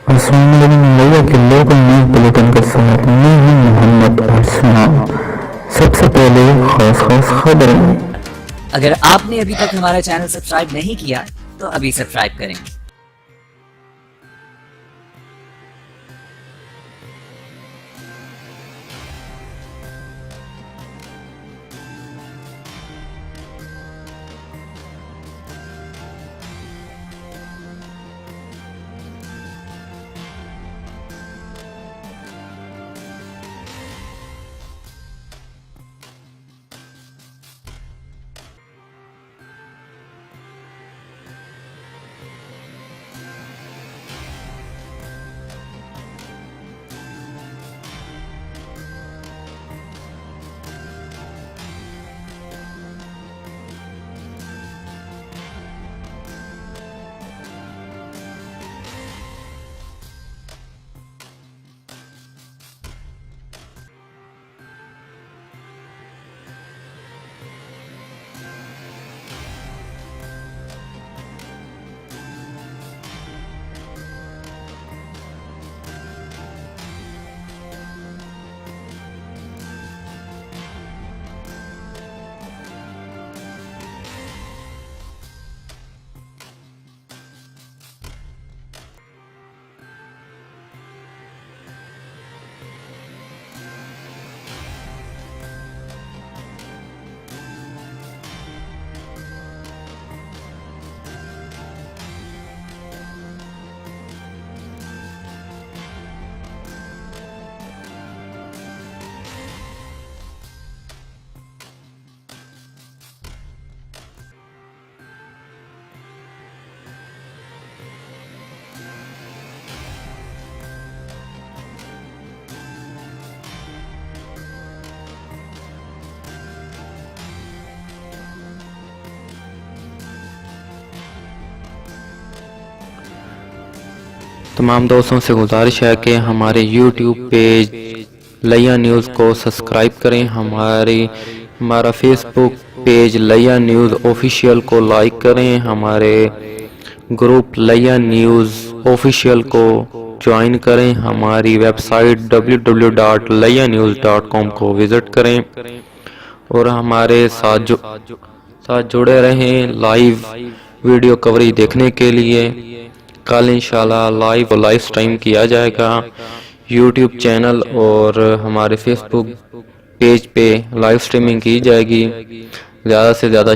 अस्सलामुअलैकुम के local news bulletin के साथ मैं हूं मोहम्मद अरसलान। सबसे पहले खास खबरें। अगर आपने अभी तक हमारा चैनल सब्सक्राइब नहीं किया तो अभी सब्सक्राइब करें। तमाम दोस्तों से गुजारिश है कि हमारे YouTube पेज लिया न्यूज़ को सब्सक्राइब करें, हमारा फेसबुक पेज लिया न्यूज़ ऑफिशियल को लाइक करें, हमारे ग्रुप लिया न्यूज़ ऑफिशियल को ज्वाइन करें, हमारी वेबसाइट www.lianews.com को विज़िट करें और हमारे साथ जुड़े रहें लाइव वीडियो कवरेज देखने के लिए। कल इंशाल्लाह लाइव स्ट्रीम किया जाएगा यूट्यूब चैनल और हमारे फेसबुक पेज पे लाइव स्ट्रीमिंग की जाएगी। ज़्यादा से ज़्यादा